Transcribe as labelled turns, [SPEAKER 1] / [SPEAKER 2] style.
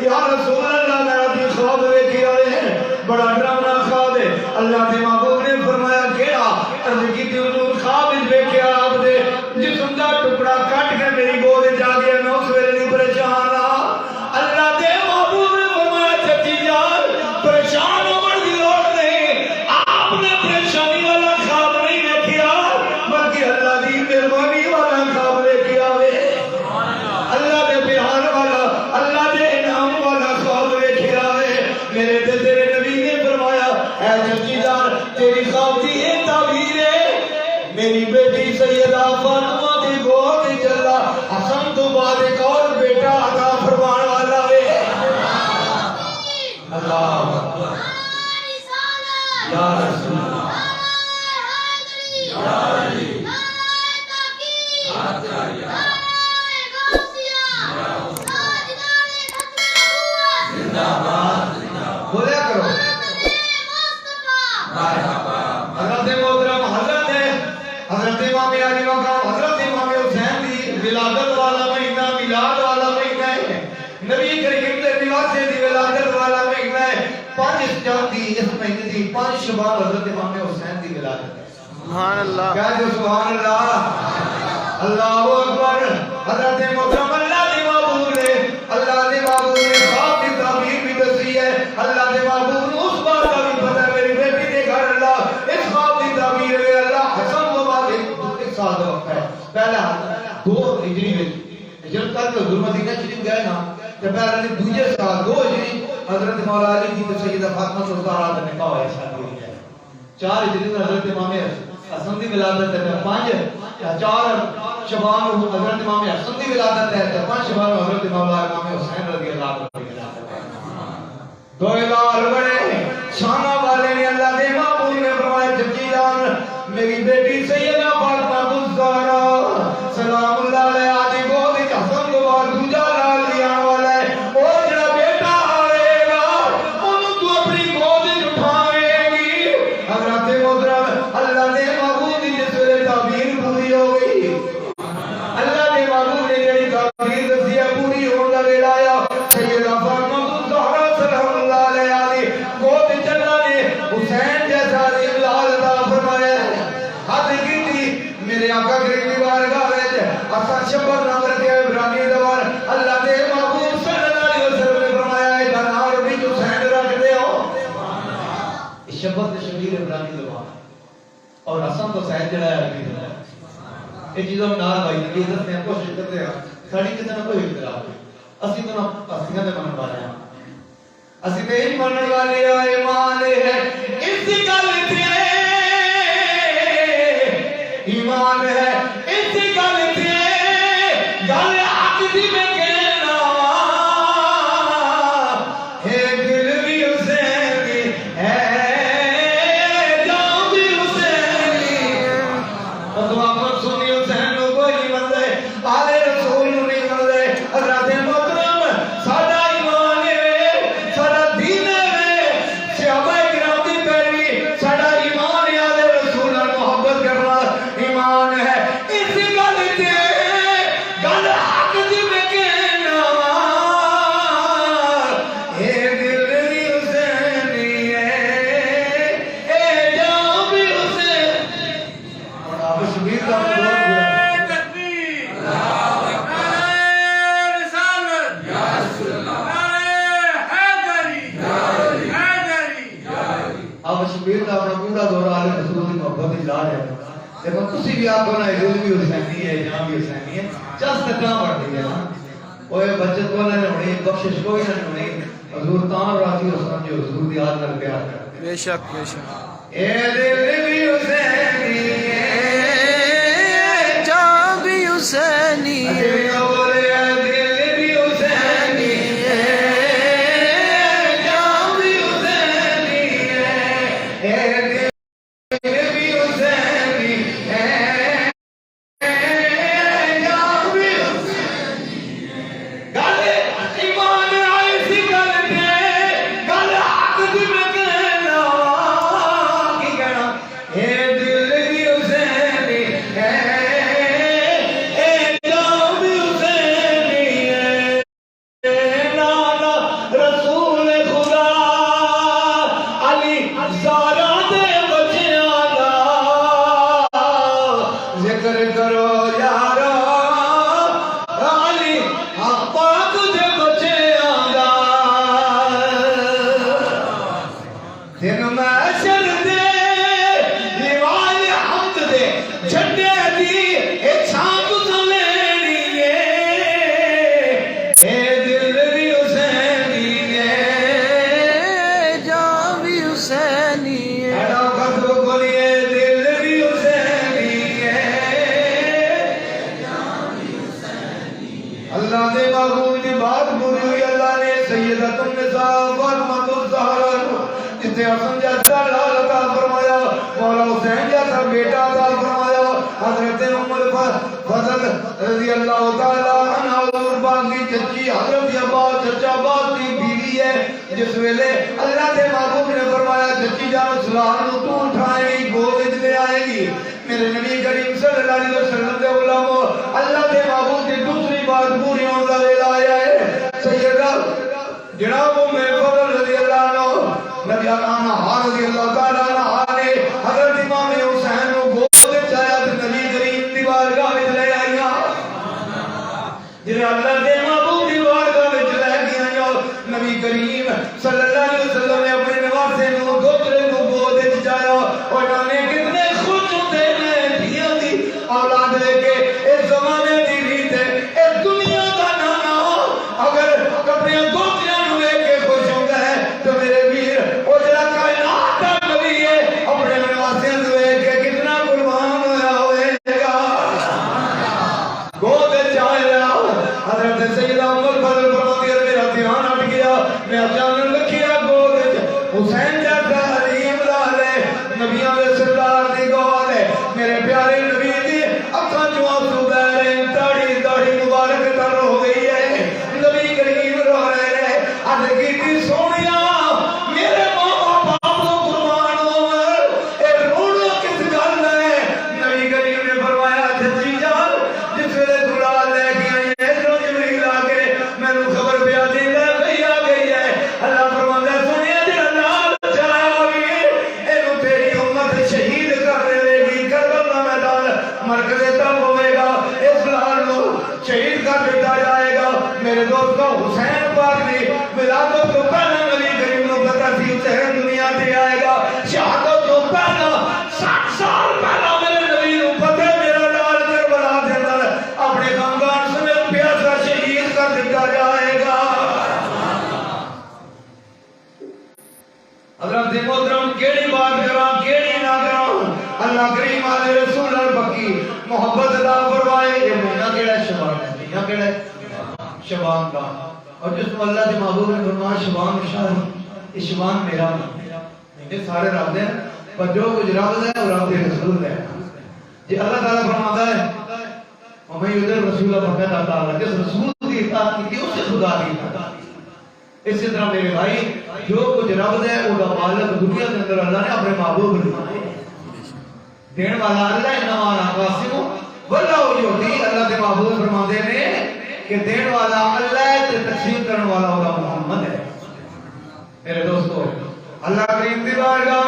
[SPEAKER 1] یا رسول اللہ میں اپنی خواب دیکھی آئے بڑا ڈراؤنا خواب ہے. اللہ کے محبوب نے فرمایا کیا؟ عرض کی تھی حضور خواب دیکھا آپ دے جسم کا ٹکڑا کٹ کے میری گود جا گیا میں اس ویلے نہیں پریشان ہاں. اللہ کے محبوب نے فرمایا چچی جان پریشان ہونے کی لوڑ نہیں. آپ نے پریشانی والا خواب نہیں دیکھا بلکہ اللہ کی مہربانی والا خواب دیکھا ہے. اللہ کے پیار والا اللہ کے انعام والا خواب دیکھا ہے. میرے تے تیرے نبی نے فرمایا اے چچی جان تیری خواب کی یہ تعبیر ہے میری بیٹی سیدہ فاطمہ کی گود چلا حسن تو بعد ایک اور بیٹا عطا فرمان والا ہے. اللہ اکبر یا رسول اللہ یا علی بولیا کرو حضرت محترم حضرت امام علی مقام حضرت امام حسین دی ولادت والا مہینہ میلاد والا مہینہ ہے. نبی کریم دے نواسے دی ولادت والا مہینہ ہے. 5 جاتی اس مہینے دی 5 شباب حضرت امام حسین دی ولادت ہے. سبحان اللہ کہہ دو سبحان اللہ اللہ اکبر. حضرت محترم اللہ دی محبوب نے خواب کی تعبیر بھی دسی ہے. اللہ کے محبوب نے اس بات کا بھی پتہ ہے میری بیٹی کے گھر اللہ اس خواب کی تعبیر ہے. اللہ حسن و بعد ایک سال کا وقت ہے. پہلا 2 ہجری میں ہجرت کر کے حضور مدینہ شریف گئے نا تو پہلے دوسرے سال 2 ہجری حضرت مولا علی کی تو سیدہ فاطمہ سلطانہ کا نکاح ہوا ہے. شادی ہوئی ہے 4 ہجری میں حضرت امام حسن کی ولادت ہے. 4 شبان حضرت امام حسن کی ولادت ہے. 5 شبان حضرت مولا امام حسین رضی اللہ عنہ کی ولادت ہے. 2000 بڑے شانہ والے نے اللہ کے محبوب نے فرمایا چچی جان میری بیٹی سیدہ فاطمہ الزہرا سلام اللہ علیہ آج گود حسن کو بعد دوجا لال لیا والا ہے. اور جڑا بیٹا آئے گا انہوں تو اپنی گود اٹھائے گی. حضرت محترم اللہ کے محبوب کی جس ویلے تعبیر پوری ہو گئی اللہ کے محبوب نے جڑی تعبیر دسی ہے پوری ہونے کا ویلا آیا. سیدہ فاطمہ الزہرا سلام اللہ علیہ آج گود چلا نے حسین جیسا اولاد عطا فرمایا ہے. حد کی تھی میرے آقا کریم کی بارگاہ وچ اساں شبر نام رکھے عبرانی زبان اللہ دے محبوب صلی اللہ علیہ وسلم نے فرمایا ہے نام بھی حسین رکھ دے ہو. اس شبر تے شبیر عبرانی زبان اور حسن تو حسین جڑا ہے عربی زبان. یہ چیزوں نال بھائی کی عزت میں کوشش کرتے ہیں ساڈی کسی نہ کوئی اختلاف نہیں. اسی تو ہستیاں دے منن والے ہیں. اسی تے ہی منن والے ایمان ہے اس گل تے ایمان ہے اس گل تے گل حق دی میں کہنا ہے دل بھی حسینی ہے جان بھی حسینی. تو آپ سنی حسین نو کوئی نہیں منتے آل رسول نو نہیں منتے. حضرت محترم ساڈا ایمان ہے ساڈا دین ہے صحابہ کرام دی پیروی ساڈا ایمان ہے آل رسول نال محبت کرنا ایمان ہے. اس گل تے گل حق دی میں کہنا اے دل بھی حسینی ہے اے جان بھی حسینی. اور آپ شبیر کا اب شبیر کا اپنا پورا دورہ آل رسول کی محبت اجلا رہے ہیں. دیکھو کسی بھی آپ کو نہ دل بھی حسینی ہے جان بھی حسینی ہے. چس تکاں پڑھ دی ہے نا اوے بچت کو نہ ہونی بخشش کوئی نہ ہونی. حضور تاں راضی ہو سمجھو حضور دی یاد نال پیار کرتے.
[SPEAKER 2] بے شک بے شک.
[SPEAKER 1] اے دل بھی حسینی ہے
[SPEAKER 2] جان بھی حسینی ہے
[SPEAKER 1] دل بھی حسینی ہے سیدۃ النساء فاطمہ الزہرا جسے حسن جیسا لال عطا فرمایا، مولا حسین جیسا بیٹا عطا فرمایا، حضرت ام الفضل رضی اللہ تعالی عنہ اور باقی چچی حضرت عباس چچا عباس کی بیوی ہے، جس ویلے اللہ کے محبوب نے فرمایا چچی جان سلام تو اٹھائے گی گود لے آئے گی، میرے نبی کریم صلی اللہ علیہ وسلم کے غلاموں اللہ کے محبوب کی دوسری بات پوری ہونے کا ویلا آیا ہے۔ سیدہ جناب ام الفضل رضی اللہ عنہ نبی عنہ رضی اللہ تعالی عنہ نے حضرت امام حسین کو گود چایا تے نبی کریم دی بارگاہ وچ لے آئیاں، جنہیں اللہ کے محبوب دی بارگاہ وچ لے گئیاں، نبی کریم صلی اللہ علیہ وسلم نے اپنے نواسے نو دوترے کو گود وچ چایا، اور انہیں کتنے خوش ہوتے ہیں دھیاں دی اولاد لے کے، اس زمانے دی ریت ہے، اس دنیا کا نانا اگر اپنے دوتریاں نو لے کے خوش ہوتا ہے تو میرے ویر وہ جڑا کائنات دا نبی ہے اپنے نواسے نو لے کے کتنا قربان ہویا ہوئے گا۔ گود چایا حضرت سیدہ ام الفضل فرماتی ہے میرا دھیان ہٹ گیا، میں اچانک رکھیا گود حسین جیسا عظیم لال ہے، نبیوں کے سردار دی گود ہے، میرے پیارے نبی دی اکھاں چوں آنسو بہ رہے ہیں، داڑھی مبارک تر ہو گئی ہے، نبی کریم رو رہے ہیں، عرض کیتی سونیا میرے ماں باپ کو قربان ہو، اے رونا کس گل ہے؟ نبی کریم نے فرمایا چچی جان جس ویلے دلہا لے کے آئی ہے ادھروں جبریل آ کے مینوں خبر پیا دی لے آ گئی ہے، اللہ فرماتا ہے سونیا جڑا نال چایا گی اینو تیری امت شہید کر دے گی، کربلا دا میدان مرکز تب ہوئے گا، اس لال نو شہید کر دیتا جائے گا۔ میرے دوستو حسین پاک دی ولادت تو پہلا نبی کریم نو پتہ سی حسین دنیا تے آئے گا، شہادت تو پہلا 60 سال پہلا میرے نبی نو پتہ ہے میرا لال کربلا دے اندر اپنے خاندان سمیت پیاسا شہید کر دیتا جائے گا۔ حضرت محترم کیڑی بات کراں کیڑی نہ کراں، اللہ کریم علیہ رسول البقی محبت عطا فرمائے۔ یہ مہینہ کیڑا ہے؟ شعبان ہے، مہینہ کیڑا ہے؟ شعبان کا، اور جس کو اللہ کے محبوب نے فرمایا شعبان شاہ یہ شعبان میرا مہینے سارے رب دے پر جو کچھ رب دے وہ رب کے رسول ہے، جی اللہ تعالیٰ فرماتا ہے وَمَن يُطِعِ الرَّسُولَ فَقَدْ أَطَاعَ اللَّهَ، جس رسول کی اطاعت کی اس سے خدا کی اطاعت کی۔ اسی طرح میرے بھائی جو کچھ رب دے وہ مالک دنیا کے اندر اللہ نے اپنے محبوب نے دین والا اللہ انما انا قاسم واللہ یعطی، اللہ کے محبوب فرماتے ہیں کہ دین والا اللہ ہے تے تقسیم کرنے والا ہوگا محمد ہے۔ میرے دوستو اللہ کریم دی بارگاہ